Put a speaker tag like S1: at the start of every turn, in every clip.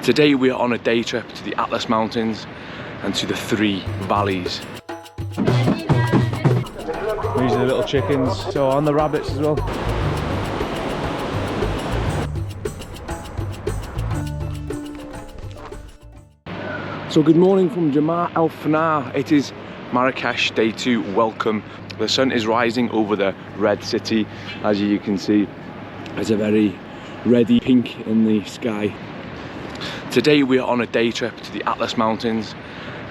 S1: Today we are on a day trip to the Atlas Mountains and to the 3 valleys. These are the little chickens, so on the rabbits as well. So good morning from Jamar El Fanar. It is Marrakech day 2, welcome. The sun is rising over the red city. As you can see, there's a very reddy pink in the sky. Today we are on a day trip to the Atlas Mountains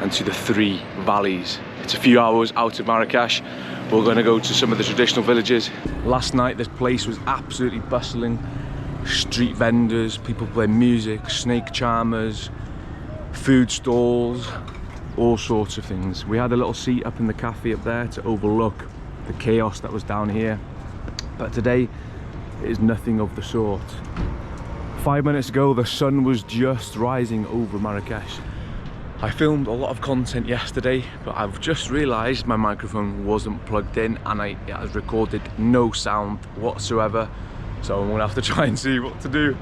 S1: and to the 3 valleys. It's a few hours out of Marrakech. We're going to go to some of the traditional villages. Last night this place was absolutely bustling. Street vendors, people playing music, snake charmers, food stalls, all sorts of things. We had a little seat up in the cafe up there to overlook the chaos that was down here, but today it is nothing of the sort. 5 minutes ago the sun was just rising over Marrakech. I filmed a lot of content yesterday, but I've just realised my microphone wasn't plugged in and it has recorded no sound whatsoever, so I'm gonna have to try and see what to do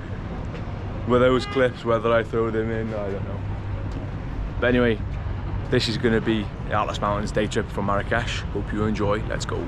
S1: with those clips, whether I throw them in, I don't know. But anyway, this is going to be the Atlas Mountains day trip from Marrakech. Hope you enjoy. Let's go.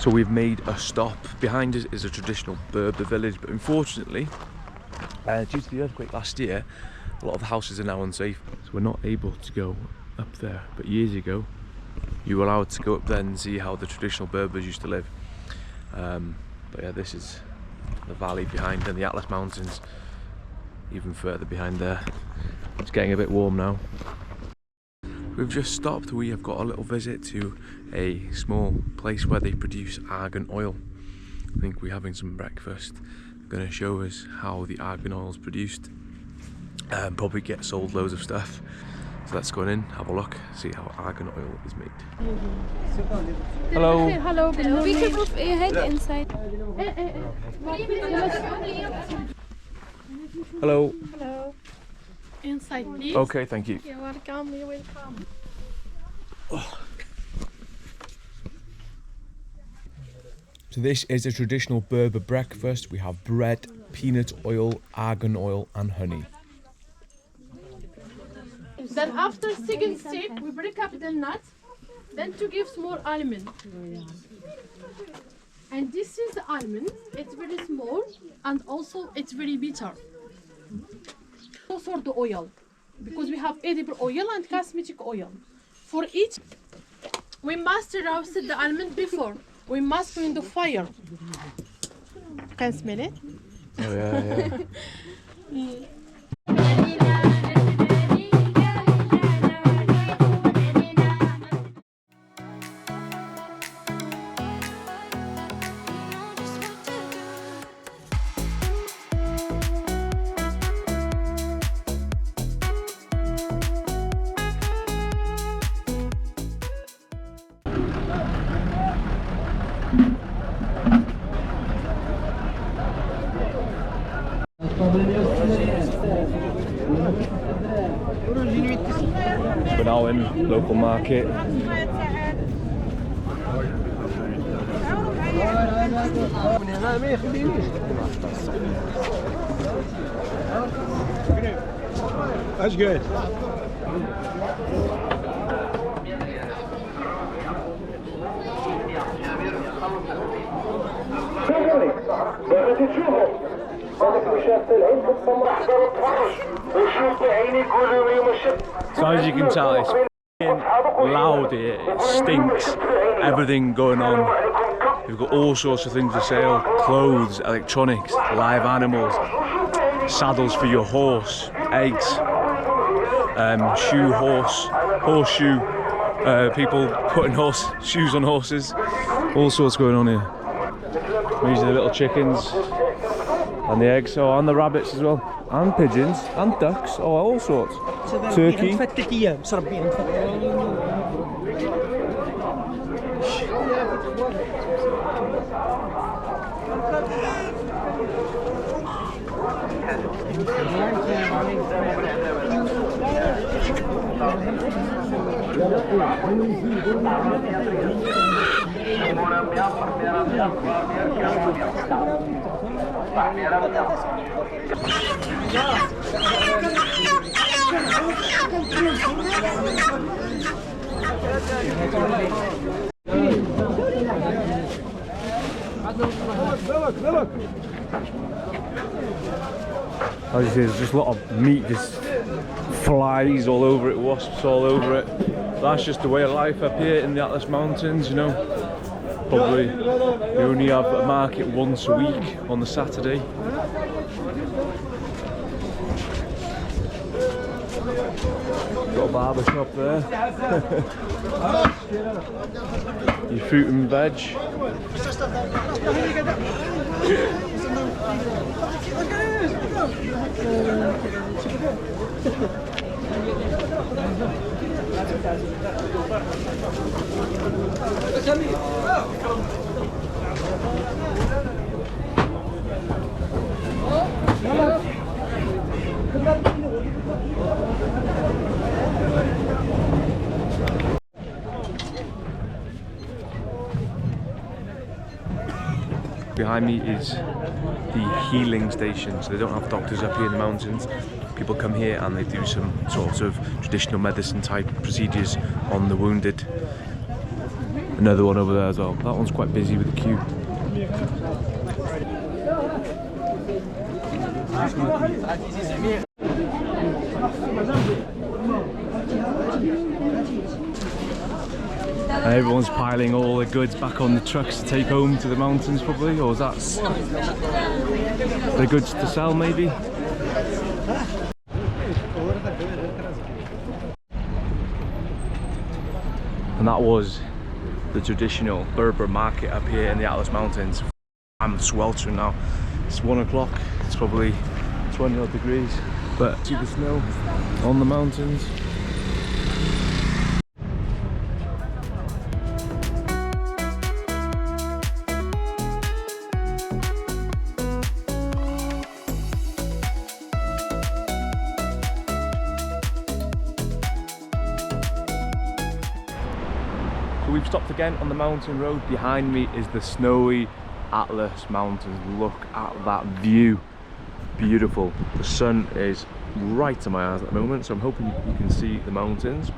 S1: So we've made a stop. Behind us is a traditional Berber village, but unfortunately, due to the earthquake last year, a lot of the houses are now unsafe. So we're not able to go up there. But years ago, you were allowed to go up there and see how the traditional Berbers used to live. But yeah, this is the valley behind and the Atlas Mountains, even further behind there. It's getting a bit warm now. We've just stopped. We have got a little visit to a small place where they produce argan oil. I think we're having some breakfast. They're going to show us how the argan oil is produced. Probably get sold loads of stuff. So let's go in, have a look, see how argan oil is made. Hello.
S2: Hello. We can move your head inside.
S1: Hello.
S2: Hello. Inside, please.
S1: Okay, thank you.
S2: You're welcome. You're welcome.
S1: So this is a traditional Berber breakfast. We have bread, peanut oil, argan oil and honey.
S2: Then after second step, we break up the nut, then to give small almond. And this is the almond. It's very small and also it's very bitter. For the oil, because we have edible oil and cosmetic oil. For each, we must roast the almond before. We must put in the fire. Can smell it?
S1: Oh yeah, yeah. We're now in local market.
S3: That's good.
S1: So as you can tell, it's loud here, it stinks, everything going on. We've got all sorts of things for sale: clothes, electronics, live animals, saddles for your horse, eggs, horseshoe, people putting shoes on horses, all sorts going on here. These are the little chickens and the eggs, and the rabbits as well, and pigeons and ducks, all sorts. Turkey.
S3: عند 3 ايام سربي عند
S1: As you see, there's just a lot of meat, just flies all over it, wasps all over it. That's just the way of life up here in the Atlas Mountains, you know. Probably we only have a market once a week on the Saturday. Got a barber shop there. Your fruit and veg. Behind me is the healing station, so they don't have doctors up here in the mountains. People come here and they do some sort of traditional medicine type procedures on the wounded. Another one over there as well. That one's quite busy with the queue. And everyone's piling all their goods back on the trucks to take home to the mountains probably, or is that their goods to sell maybe? And that was the traditional Berber market up here in the Atlas Mountains. I'm sweltering now. It's 1 o'clock, it's probably 20 odd degrees, but see the snow on the mountains. So we've stopped again on the mountain road. Behind me is the snowy Atlas Mountains. Look at that view. Beautiful. The sun is right to my eyes at the moment, so I'm hoping you can see the mountains.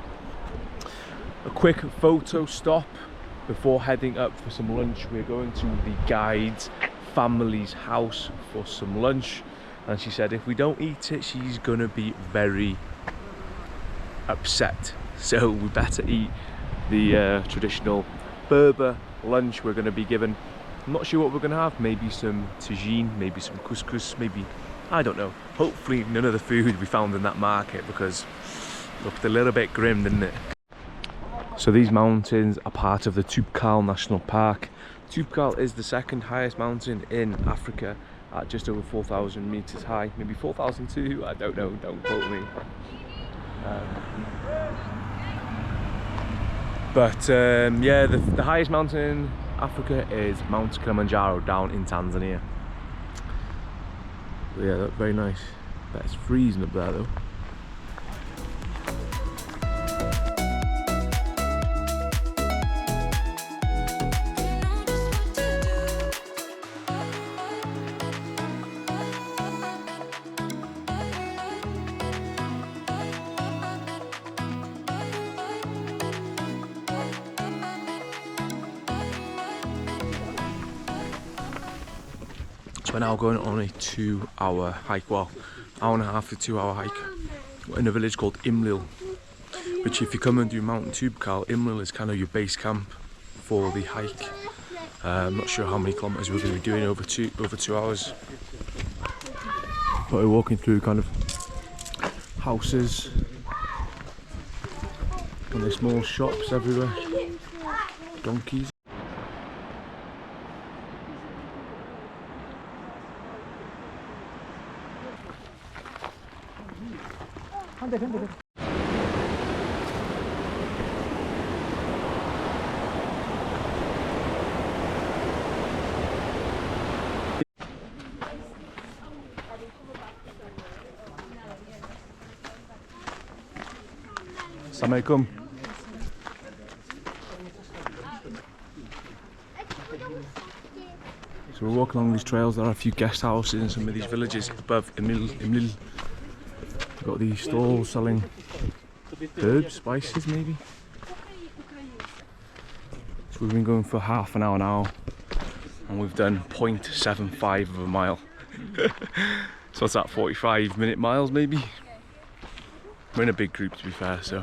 S1: A quick photo stop before heading up for some lunch. We're going to the guide's family's house for some lunch, and she said if we don't eat it, she's gonna be very upset. So we better eat the traditional Berber lunch we're going to be given. I'm not sure what we're going to have. Maybe some tagine, maybe some couscous, maybe, I don't know. Hopefully none of the food we found in that market, because it looked a little bit grim, didn't it? So these mountains are part of the Toubkal National Park. Toubkal is the second highest mountain in Africa at just over 4,000 meters high. Maybe 4,002, I don't know, don't quote me. Yeah, the highest mountain in Africa is Mount Kilimanjaro down in Tanzania. But yeah, that's very nice. Bet it's freezing up there though. So we're now going on a 2-hour hike, well, hour and a half to 2-hour hike. We're in a village called Imlil, which if you come and do Mountain Toubkal, Imlil is kind of your base camp for the hike. I'm not sure how many kilometers we're going to be doing over two hours. But we're walking through kind of houses and there's small shops everywhere. Donkeys. Assalamualaikum. So we're walking along these trails. There are a few guest houses in some of these villages above Imlil. We've got these stalls selling herbs, spices maybe. So we've been going for half an hour now and we've done 0.75 of a mile. So what's that, 45-minute miles maybe? We're in a big group to be fair, so.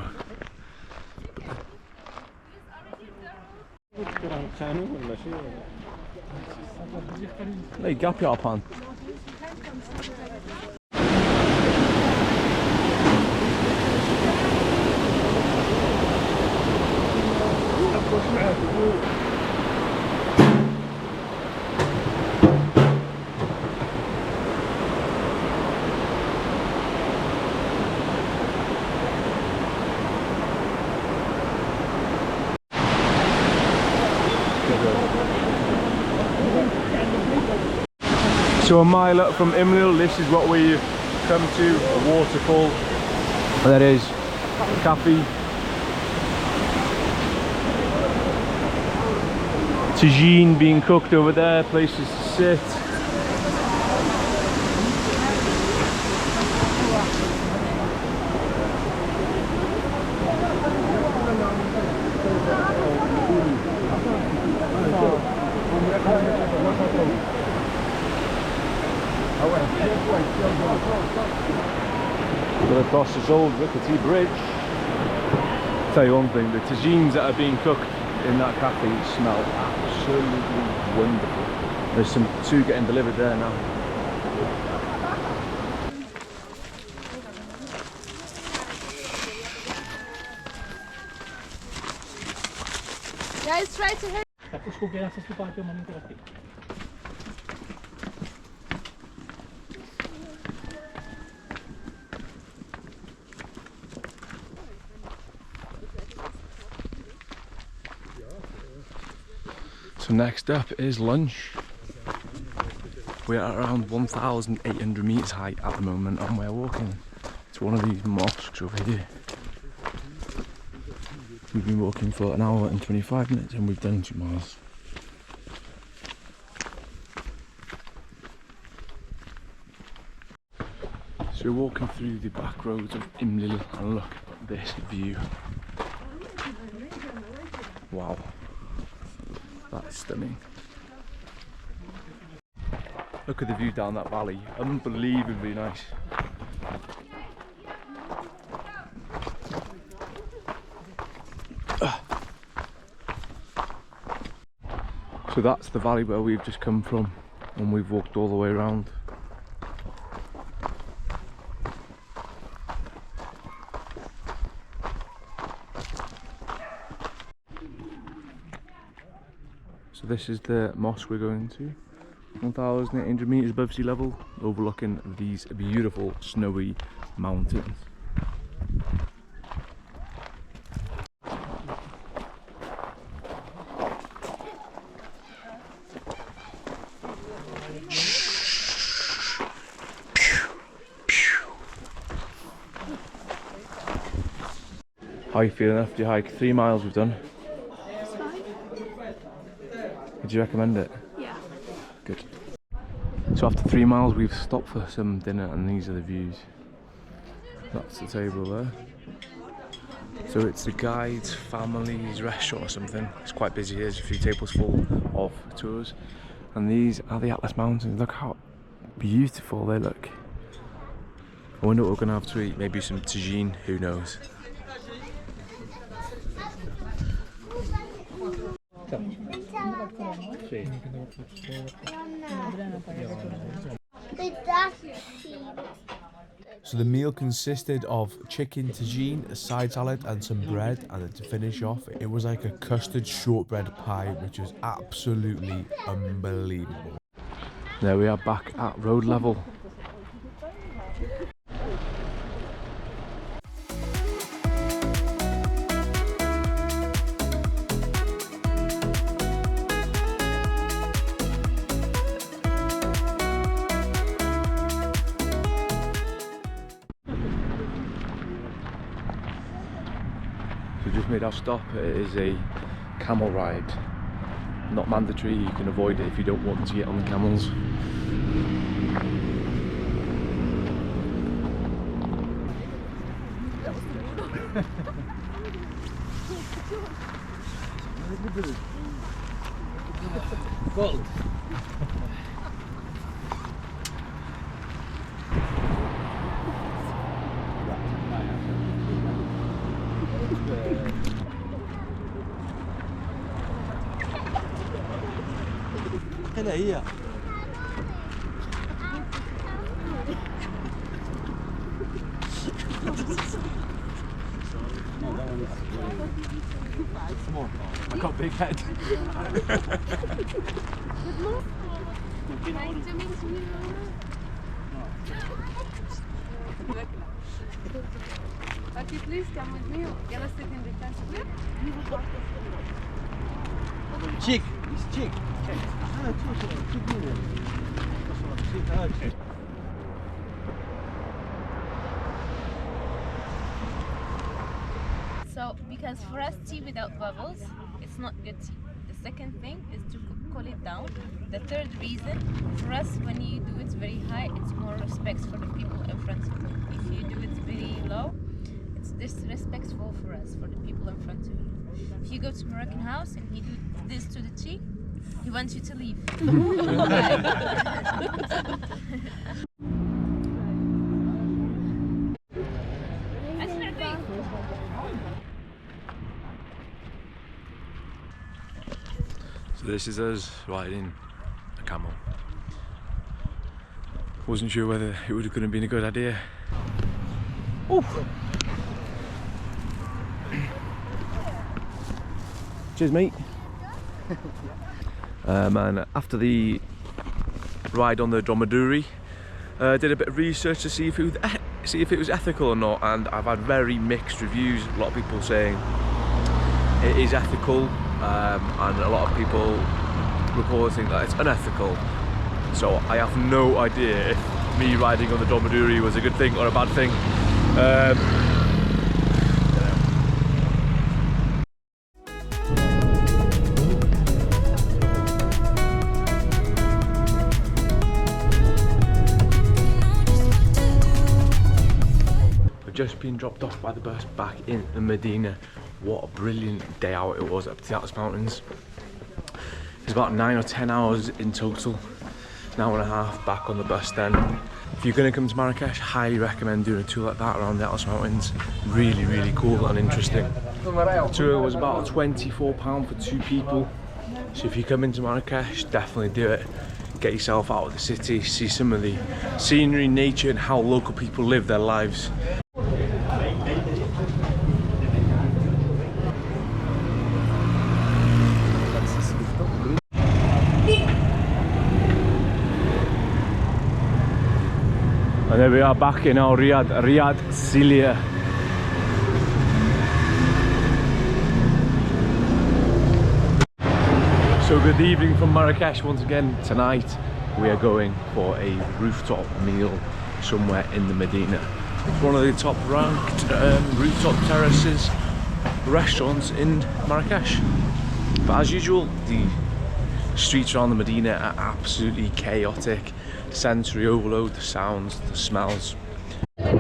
S1: Hey, gap your pan. So a mile up from Imlil, this is what we've come to, a waterfall. And there is a cafe. Tagine being cooked over there, places to sit. We're across this old rickety bridge. I'll tell you one thing, the tagines that are being cooked in that cafe smell absolutely wonderful. There's two getting delivered there now.
S2: Guys, try to hit.
S1: So next up is lunch. We're at around 1,800 meters high at the moment and we're walking to one of these mosques over here. We've been walking for an hour and 25 minutes and we've done 2 miles. So we're walking through the back roads of Imlil and look at this view. Wow. That's stunning. Look at the view down that valley, unbelievably nice. So that's the valley where we've just come from and we've walked all the way around. So this is the mosque we're going to, 1,800 meters above sea level, overlooking these beautiful snowy mountains. How are you feeling after your hike? 3 miles we've done. Would you recommend it?
S2: Yeah.
S1: Good. So after 3 miles we've stopped for some dinner and these are the views. That's the table there. So it's the guide's family's restaurant or something. It's quite busy here, there's a few tables full of tours. And these are the Atlas Mountains. Look how beautiful they look. I wonder what we're going to have to eat. Maybe some tagine, who knows.
S4: So the meal consisted of chicken tagine, a side salad and some bread, and then to finish off it was like a custard shortbread pie which was absolutely unbelievable.
S1: There we are back at road level. We just made our stop. It is a camel ride. Not mandatory, you can avoid it if you don't want to get on the camels.
S3: Gold. هنا هي I got big head.
S5: Okay, please come with me. Can I sit in the tent?
S3: Chick, it's chick.
S5: So, because for us, tea without bubbles, it's not good tea. The second thing is to cool it down. The third reason, for us, when you do it very high, it's more respect for the people in front of you. If you do it very low, it's disrespectful for us, for the people in front of you. If you go to Moroccan house and you do this to the tea, he wants you to leave.
S1: So this is us riding a camel. Wasn't sure whether it would have been a good idea. Ooh. Cheers, mate. And after the ride on the dromedary, did a bit of research to see if it was ethical or not, and I've had very mixed reviews. A lot of people saying it is ethical, and a lot of people reporting that it's unethical. So I have no idea if me riding on the dromedary was a good thing or a bad thing. Just been dropped off by the bus back in Medina. What a brilliant day out it was up to the Atlas Mountains. It's about 9 or 10 hours in total, an hour and a half back on the bus then. If you're going to come to Marrakech, highly recommend doing a tour like that around the Atlas Mountains. Really, really cool and interesting. The tour was about £24 for 2 people. So if you come into Marrakech, definitely do it. Get yourself out of the city, see some of the scenery, nature and how local people live their lives. And there we are back in our Riyadh Celia. So good evening from Marrakech once again. Tonight we are going for a rooftop meal somewhere in the Medina. It's one of the top ranked rooftop terraces restaurants in Marrakech. But as usual, the streets around the Medina are absolutely chaotic. Sensory overload, the sounds, the smells. So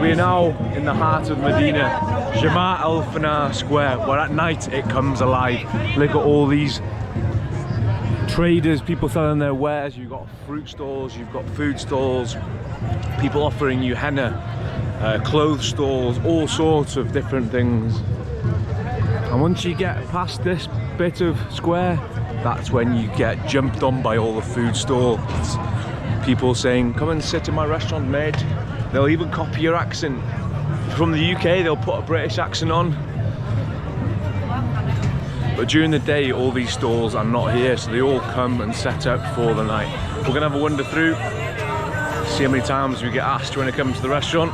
S1: we're now in the heart of Medina, Jamaa Al Fana Square, where at night it comes alive. Look at all these traders, people selling their wares. You've got fruit stalls, you've got food stalls, people offering you henna, clothes stalls, all sorts of different things. And once you get past this bit of square, that's when you get jumped on by all the food stalls. People saying, come and sit in my restaurant, mate. They'll even copy your accent. From the UK, they'll put a British accent on. But during the day, all these stalls are not here, so they all come and set up for the night. We're gonna have a wander through, see how many times we get asked when it comes to the restaurant.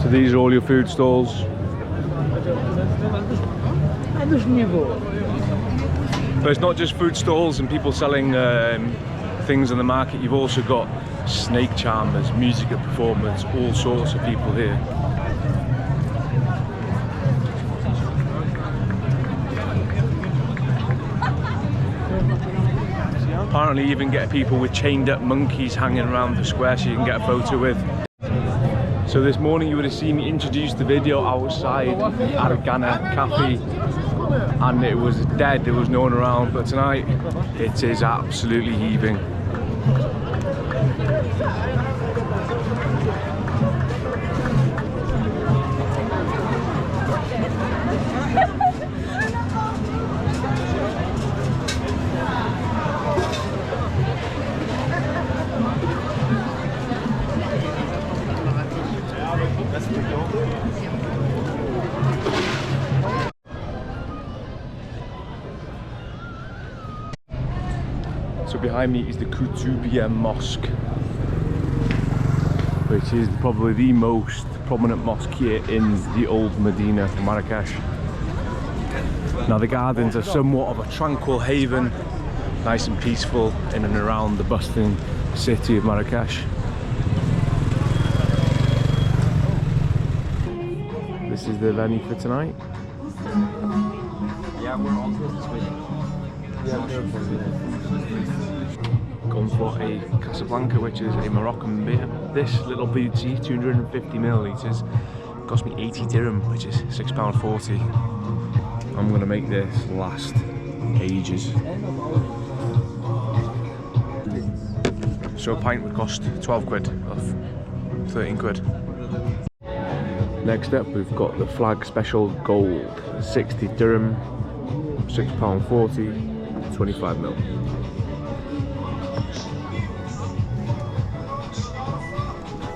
S1: So these are all your food stalls. But it's not just food stalls and people selling things in the market. You've also got snake charmers, music performers, all sorts of people here. Apparently you even get people with chained up monkeys hanging around the square so you can get a photo with. So this morning you would have seen me introduce the video outside the Argan cafe and it was dead, there was no one around, but tonight it is absolutely heaving. So behind me is the Koutoubia Mosque, which is probably the most prominent mosque here in the old Medina of Marrakech. Now the gardens are somewhat of a tranquil haven, nice and peaceful in and around the bustling city of Marrakech. This is the venue for tonight.
S3: Yeah, we're all just waiting.
S1: Gone for a Casablanca, which is a Moroccan beer. This little BT, 250 millilitres, cost me 80 dirham, which is £6.40. I'm gonna make this last ages. So a pint would cost 12 quid, of 13 quid. Next up we've got the Flag Special Gold, 60 dirham, £6.40, 25 ml.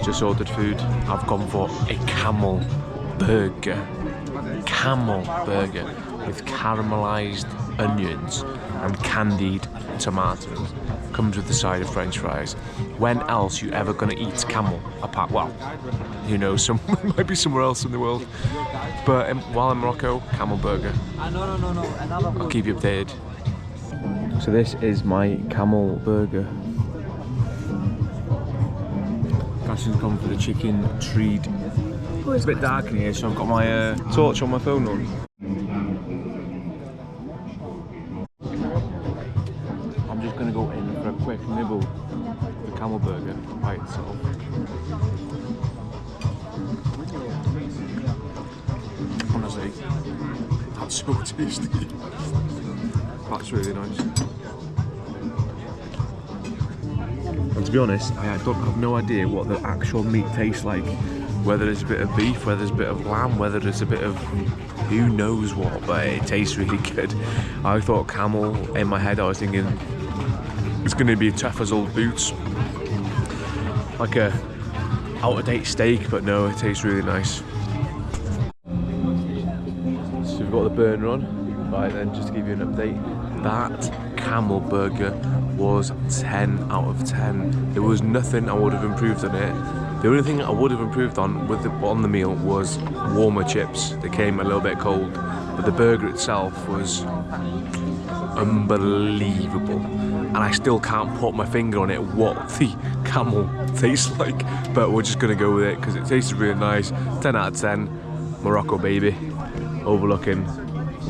S1: Just ordered food. I've gone for a camel burger. Camel burger with caramelized onions and candied tomatoes. Comes with the side of French fries. When else you ever gonna eat camel? Apart, well, who knows? Might be somewhere else in the world. But while in Morocco, camel burger. I'll keep you updated. So this is my camel burger. Cassion's gone for the chicken treat. It's a bit dark in here, so I've got my torch on my phone on. I'm just going to go in for a quick nibble of the camel burger by itself. Honestly, that's so tasty. That's really nice. And to be honest, I have no idea what the actual meat tastes like. Whether there's a bit of beef, whether there's a bit of lamb, whether there's a bit of who knows what, but it tastes really good. I thought camel, in my head I was thinking it's going to be tough as old boots. Like a out-of-date steak, but no, it tastes really nice. So we've got the burner on. Right then, just to give you an update, that camel burger was 10 out of 10. There was nothing I would have improved on it. The only thing I would have improved on on the meal was warmer chips. They came a little bit cold, but the burger itself was unbelievable. And I still can't put my finger on it what the camel tastes like, but we're just gonna go with it because it tasted really nice. 10 out of 10, Morocco baby, overlooking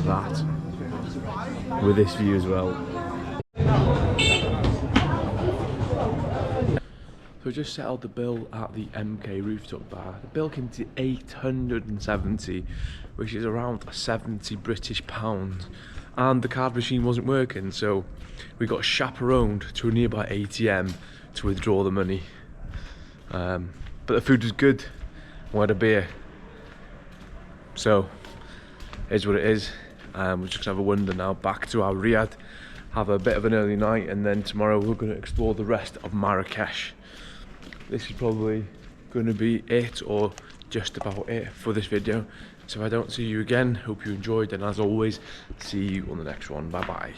S1: that with this view as well. So I just settled the bill at the MK rooftop bar. The bill came to 870, which is around 70 British pounds. And the card machine wasn't working, so we got chaperoned to a nearby ATM to withdraw the money. But the food was good. We had a beer. So, here's what it is. We're just gonna have a wander now back to our Riyadh, have a bit of an early night, and then tomorrow we're gonna explore the rest of Marrakech. This is probably going to be it, or just about it for this video. So if I don't see you again, hope you enjoyed, and as always, see you on the next one. Bye bye.